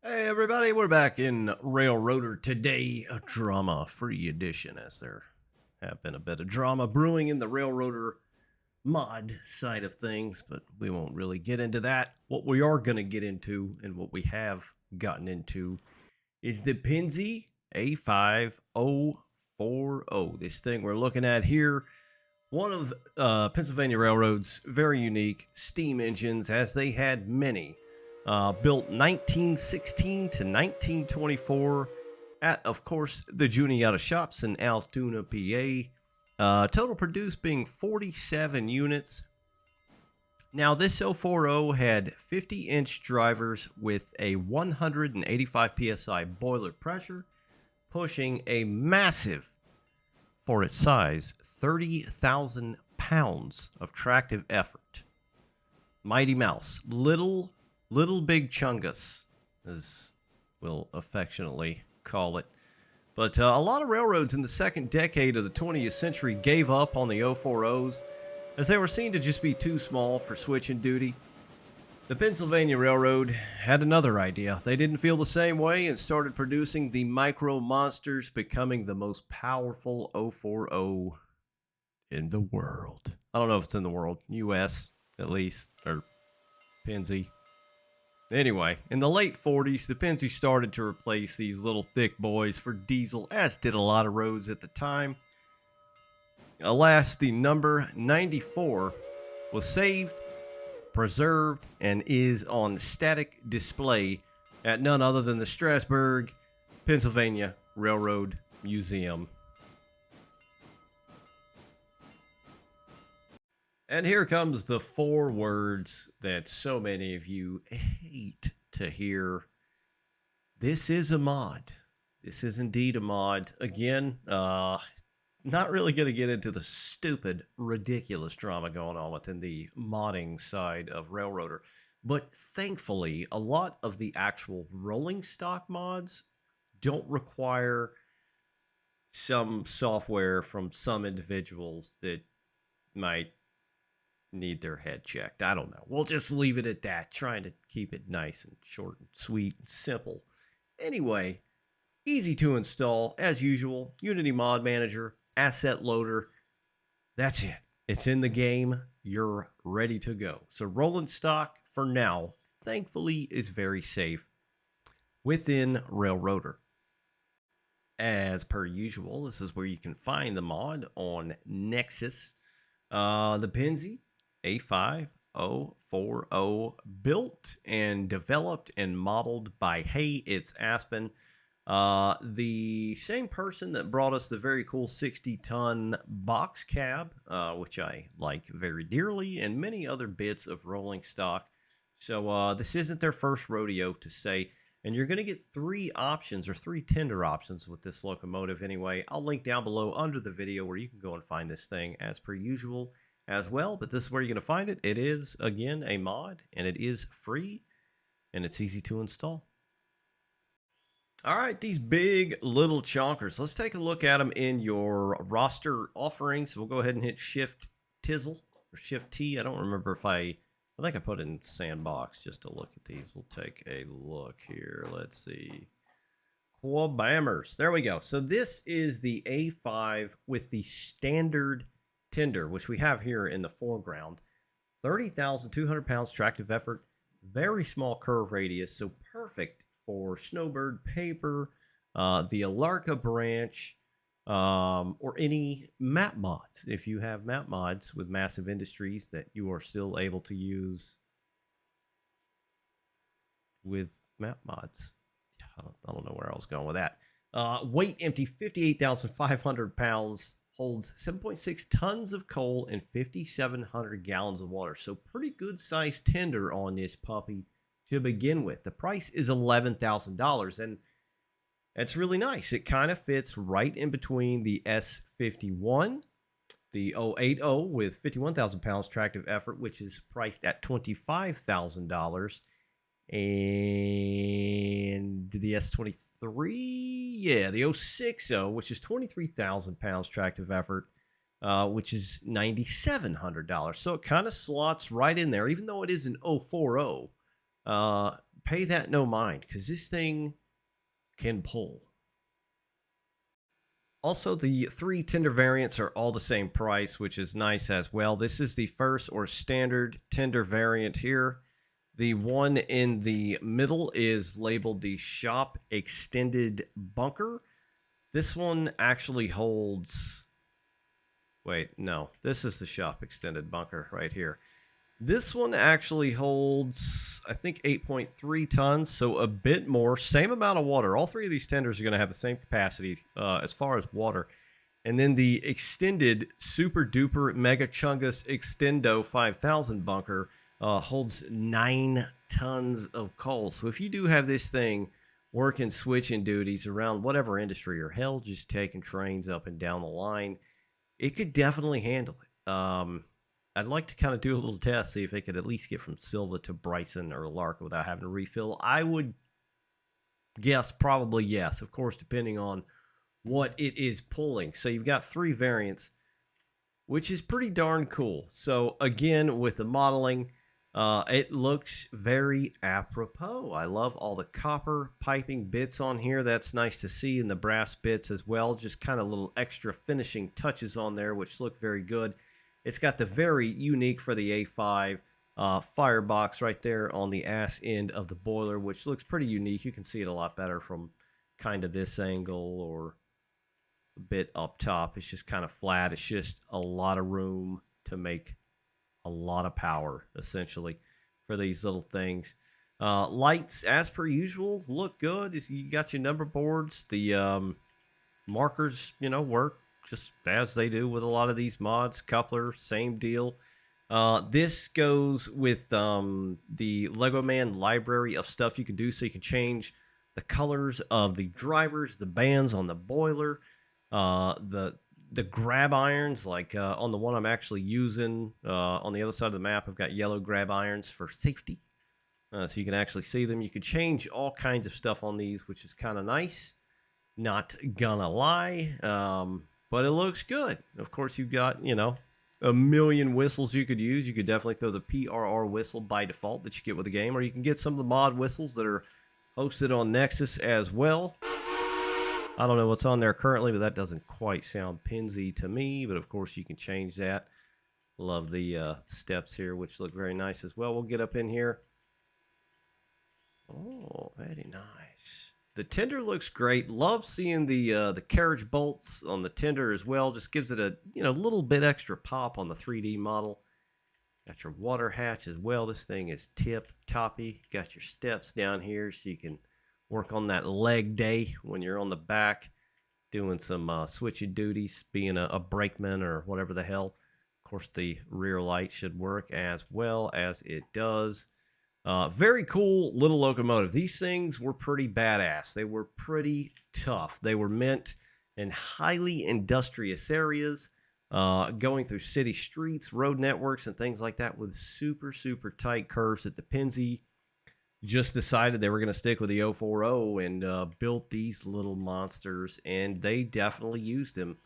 Hey everybody, we're back in Railroader today, a drama-free edition, as there have been a bit of drama brewing in the Railroader mod side of things, but we won't really get into that. What we are going to get into, and what we have gotten into, is the Pennsy A5 040. This thing we're looking at here, one of Pennsylvania Railroad's very unique steam engines, as they had many. Built 1916 to 1924 at, of course, the Juniata shops in Altoona, PA. Total produced being 47 units. Now, this 040 had 50-inch drivers with a 185 psi boiler pressure, pushing a massive, for its size, 30,000 pounds of tractive effort. Mighty Mouse, Little Big Chungus, as we'll affectionately call it. But a lot of railroads in the second decade of the 20th century gave up on the 040s, as they were seen to just be too small for switching duty. The Pennsylvania Railroad had another idea. They didn't feel the same way and started producing the Micro Monsters, becoming the most powerful 040 in the world. I don't know if it's in the world, US at least, or Pennsy. Anyway, in the late 40s, the Pennsy started to replace these little thick boys for diesel, as did a lot of roads at the time. Alas, the number 94 was saved, preserved, and is on static display at none other than the Strasburg, Pennsylvania Railroad Museum. And here comes the four words that so many of you hate to hear. This is a mod. This is indeed a mod. Again, not really going to get into the stupid, ridiculous drama going on within the modding side of Railroader. But thankfully, a lot of the actual rolling stock mods don't require some software from some individuals that might need their head checked. I don't know. We'll just leave it at that, trying to keep it nice and short and sweet and simple. Anyway, easy to install as usual. Unity Mod Manager, Asset Loader. That's it. It's in the game. You're ready to go. So rolling stock for now, thankfully, is very safe within Railroader. As per usual, this is where you can find the mod on Nexus. The Pennsy A5 040, built and developed and modeled by Hey It's Aspen, the same person that brought us the very cool 60-ton box cab, which I like very dearly, and many other bits of rolling stock. So this isn't their first rodeo, to say, and you're going to get three options, or three tender options with this locomotive anyway. I'll link down below under the video where you can go and find this thing as per usual as well, but this is where you're going to find it. It is, again, a mod, and it is free, and it's easy to install. All right, these big little chonkers. Let's take a look at them in your roster offerings. We'll go ahead and hit Shift Tizzle, or Shift T. I don't remember if I think I put it in Sandbox just to look at these. We'll take a look here. Let's see. Quabammers. There we go. So this is the A5 with the standard tender, which we have here in the foreground. 30,200 pounds tractive effort, very small curve radius, so perfect for snowbird paper, the Alarka branch, or any map mods. If you have map mods with Massive Industries that you are still able to use with map mods. I don't know where I was going with that. Weight empty, 58,500 pounds. Holds 7.6 tons of coal and 5,700 gallons of water. So pretty good sized tender on this puppy to begin with. The price is $11,000, and that's really nice. It kind of fits right in between the S51, the 080 with 51,000 pounds tractive effort, which is priced at $25,000, and the S23, yeah, the 060, which is 23,000 pounds tractive effort, which is $9,700. So it kind of slots right in there, even though it is an 040. pay that no mind because this thing can pull. Also, the 3 tender variants are all the same price, which is nice as well. This is the first or standard tender variant here. The one in the middle is labeled the Shop Extended Bunker. This one actually holds... Wait, no. This is the Shop Extended Bunker right here. This one actually holds, I think, 8.3 tons, so a bit more. Same amount of water. All 3 of these tenders are going to have the same capacity as far as water. And then the extended Super Duper Mega Chungus Extendo 5000 bunker holds 9 tons of coal. So if you do have this thing working switching duties around whatever industry, or hell, just taking trains up and down the line, it could definitely handle it. I'd like to kind of do a little test, see if it could at least get from Silva to Bryson or Lark without having to refill. I would guess probably yes, of course, depending on what it is pulling. So you've got 3 variants, which is pretty darn cool. So again, with the modeling, it looks very apropos. I love all the copper piping bits on here. That's nice to see, and the brass bits as well. Just kind of little extra finishing touches on there, which look very good. It's got the very unique for the A5 firebox right there on the ass end of the boiler, which looks pretty unique. You can see it a lot better from kind of this angle or a bit up top. It's just kind of flat. It's just a lot of room to make a lot of power, essentially, for these little things. Lights, as per usual, look good. You got your number boards. The markers, work just as they do with a lot of these mods. Coupler, same deal. This goes with the Lego Man library of stuff you can do, so you can change the colors of the drivers, the bands on the boiler, the grab irons, like on the one I'm actually using on the other side of the map, I've got yellow grab irons for safety, so you can actually see them. You can change all kinds of stuff on these, which is kind of nice, not gonna lie. But it looks good. Of course, you've got, a million whistles you could use. You could definitely throw the PRR whistle by default that you get with the game, or you can get some of the mod whistles that are hosted on Nexus as well. I don't know what's on there currently, but that doesn't quite sound Pennsy to me. But of course, you can change that. Love the steps here, which look very nice as well. We'll get up in here. Oh, very nice. The tender looks great. Love seeing the carriage bolts on the tender as well. Just gives it a little bit extra pop on the 3D model. Got your water hatch as well. This thing is tip-toppy. Got your steps down here so you can work on that leg day when you're on the back doing some switching duties, being a brakeman or whatever the hell. Of course, the rear light should work as well as it does. Very cool little locomotive. These things were pretty badass. They were pretty tough. They were meant in highly industrious areas, going through city streets, road networks, and things like that with super, super tight curves that the Pennsy just decided they were going to stick with the 040 and built these little monsters, and they definitely used them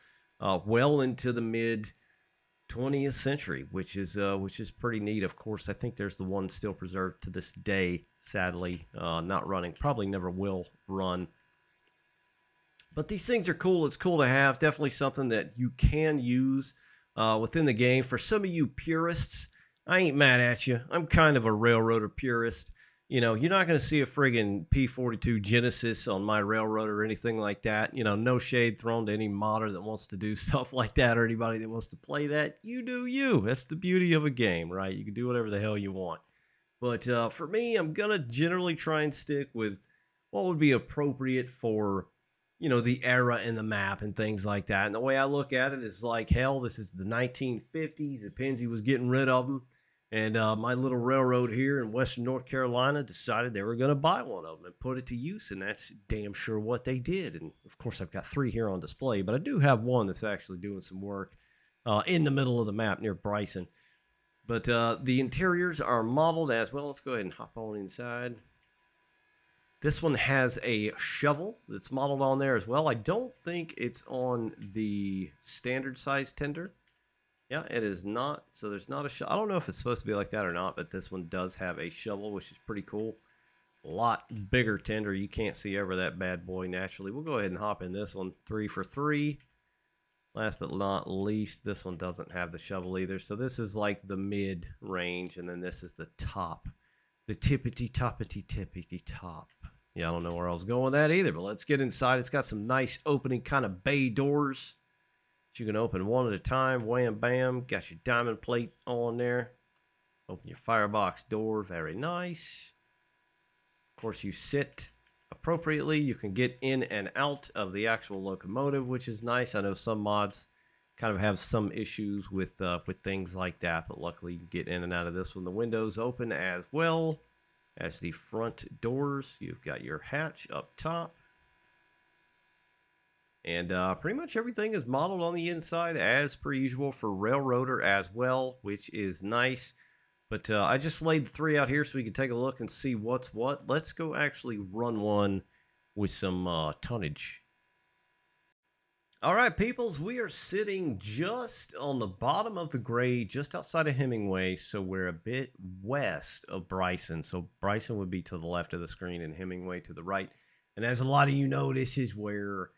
well into the mid 20th century, which is pretty neat. Of course, I think there's the one still preserved to this day, sadly, not running, probably never will run. But these things are cool. It's cool to have. Definitely something that you can use within the game. For some of you purists, I ain't mad at you. I'm kind of a railroader purist. You're not going to see a friggin' P42 Genesis on my railroad or anything like that. No shade thrown to any modder that wants to do stuff like that, or anybody that wants to play that. You do you. That's the beauty of a game, right? You can do whatever the hell you want. But for me, I'm going to generally try and stick with what would be appropriate for, the era and the map and things like that. And the way I look at it is like, hell, this is the 1950s. The Pennsy was getting rid of them. And my little railroad here in Western North Carolina decided they were going to buy one of them and put it to use, and that's damn sure what they did. And, of course, I've got 3 here on display, but I do have one that's actually doing some work in the middle of the map near Bryson. But the interiors are modeled as well. Let's go ahead and hop on inside. This one has a shovel that's modeled on there as well. I don't think it's on the standard size tender. Yeah, it is not. So there's not a shovel. I don't know if it's supposed to be like that or not, but this one does have a shovel, which is pretty cool. A lot bigger tender. You can't see over that bad boy naturally. We'll go ahead and hop in this one. 3 for 3. Last but not least, this one doesn't have the shovel either. So this is like the mid range, and then this is the top. The tippity top. Yeah, I don't know where I was going with that either, but let's get inside. It's got some nice opening kind of bay doors. You can open one at a time. Wham, bam. Got your diamond plate on there. Open your firebox door. Very nice. Of course, you sit appropriately. You can get in and out of the actual locomotive, which is nice. I know some mods kind of have some issues with things like that, but luckily you can get in and out of this one. The windows open as well as the front doors. You've got your hatch up top. And pretty much everything is modeled on the inside as per usual for Railroader as well, which is nice. But I just laid the 3 out here so we can take a look and see what's what. Let's go actually run one with some tonnage. All right, peoples, we are sitting just on the bottom of the grade, just outside of Hemingway. So we're a bit west of Bryson. So Bryson would be to the left of the screen and Hemingway to the right. And as a lot of you know, this is where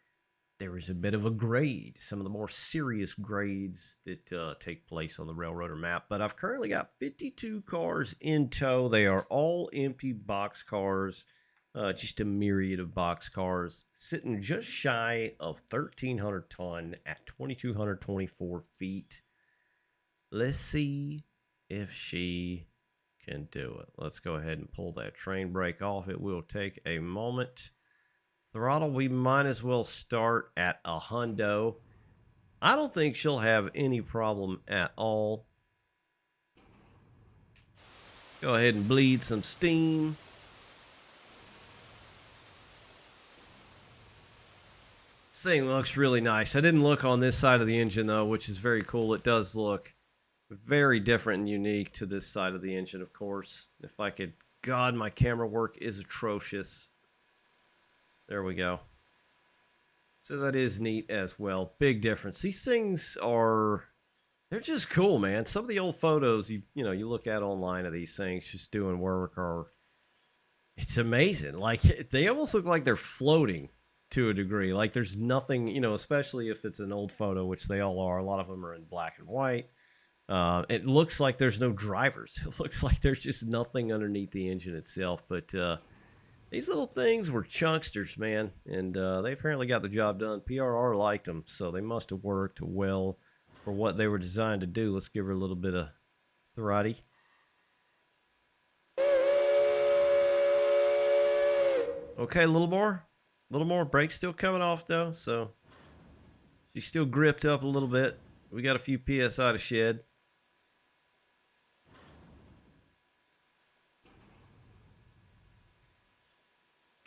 there is a bit of a grade, some of the more serious grades that take place on the Railroader map. But I've currently got 52 cars in tow. They are all empty box cars, just a myriad of box cars, sitting just shy of 1,300 ton at 2,224 feet. Let's see if she can do it. Let's go ahead and pull that train brake off. It will take a moment. Throttle, we might as well start at a hundo. I don't think she'll have any problem at all. Go ahead and bleed some steam. This thing looks really nice. I didn't look on this side of the engine though, which is very cool. It does look very different and unique to this side of the engine, of course. If I could, God, my camera work is atrocious. There we go. So that is neat as well. Big difference. These things are, they're just cool, man. Some of the old photos you look at online of these things just doing work are, it's amazing. Like they almost look like they're floating to a degree. Like there's nothing, especially if it's an old photo, which they all are. A lot of them are in black and white. It looks like there's no drivers. It looks like there's just nothing underneath the engine itself. But these little things were chunksters, man, and they apparently got the job done. PRR liked them, so they must have worked well for what they were designed to do. Let's give her a little bit of throtty. Okay, a little more. Brake's still coming off, though, so she's still gripped up a little bit. We got a few PSI to shed.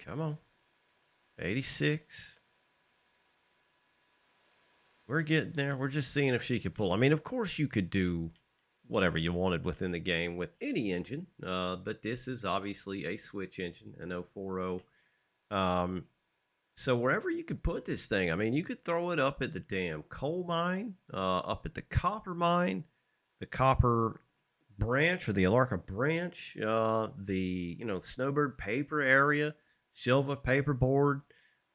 Come on. 86. We're getting there. We're just seeing if she could pull. I mean, of course you could do whatever you wanted within the game with any engine. But this is obviously a switch engine, an 040. So wherever you could put this thing, I mean, you could throw it up at the damn coal mine, up at the copper mine, the copper branch or the Alarka branch, the, Snowbird paper area, Silva paperboard,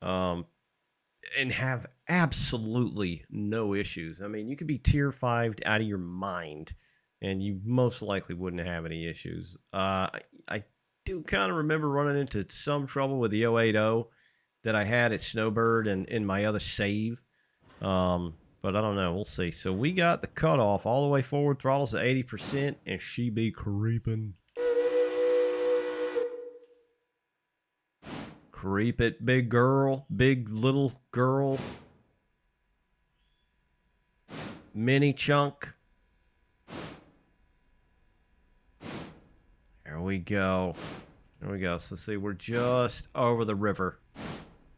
and have absolutely no issues. I mean, you could be tier 5'd out of your mind, and you most likely wouldn't have any issues. I do kind of remember running into some trouble with the 080 that I had at Snowbird and in my other save. But I don't know. We'll see. So we got the cutoff all the way forward. Throttle's at 80%, and she be creeping. Creep it, big girl. Big little girl. Mini chunk. There we go. There we go. So see, we're just over the river.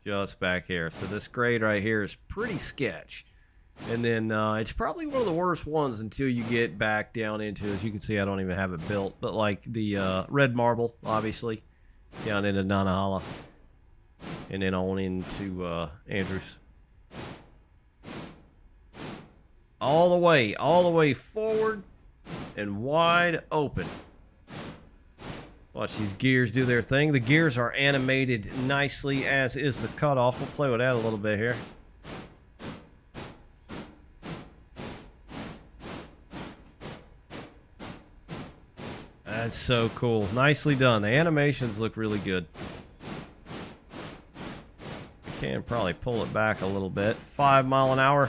Just back here. So this grade right here is pretty sketch. And then it's probably one of the worst ones until you get back down into, as you can see, I don't even have it built, but like the red marble, obviously, down into Nanahala. And then on into Andrews. All the way forward and wide open. Watch these gears do their thing. The gears are animated nicely, as is the cutoff. We'll play with that a little bit here. That's so cool. Nicely done. The animations look really good. I can probably pull it back a little bit. 5 mile an hour.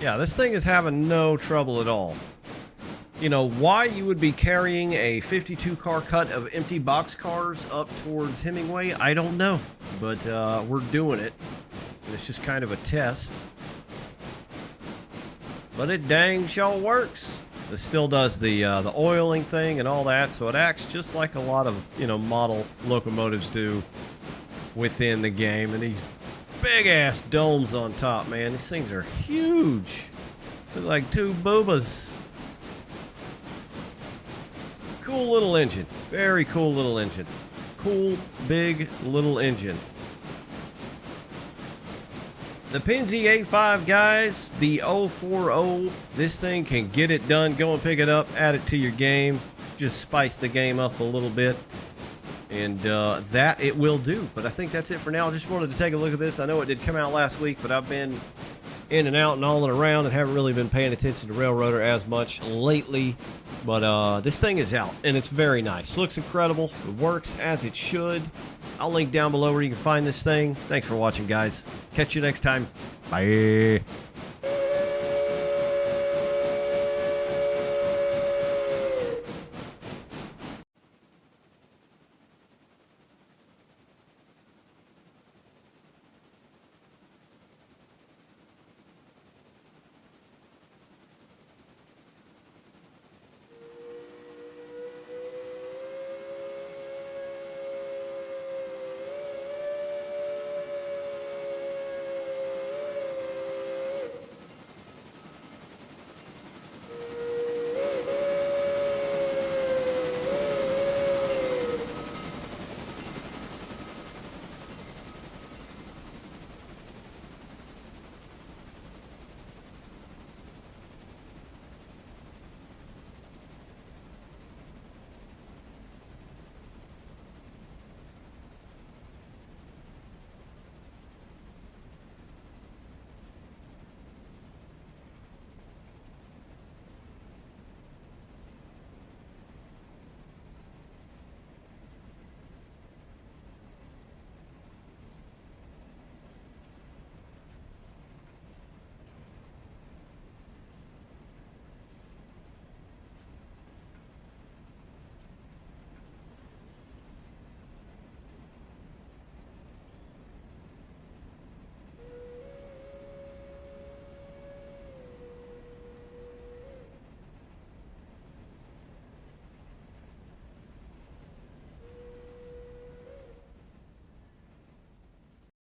Yeah, this thing is having no trouble at all. You know, why you would be carrying a 52 car cut of empty box cars up towards Hemingway, I don't know. But we're doing it. It's just kind of a test. But it dang sure works. This still does the oiling thing and all that, so it acts just like a lot of, you know, model locomotives do within the game. And these big ass domes on top, man. These things are huge. Look like two boobas. Cool little engine. Very cool little engine. Cool, big, little engine. The Pennsy A5, guys. The 040. This thing can get it done. Go and pick it up. Add it to your game. Just spice the game up a little bit. And that it will do. But I think that's it for now. I just wanted to take a look at this. I know it did come out last week, but I've been in and out and all and around and haven't really been paying attention to Railroader as much lately. But this thing is out, and it's very nice. Looks incredible. It works as it should. I'll link down below where you can find this thing. Thanks for watching, guys. Catch you next time. Bye.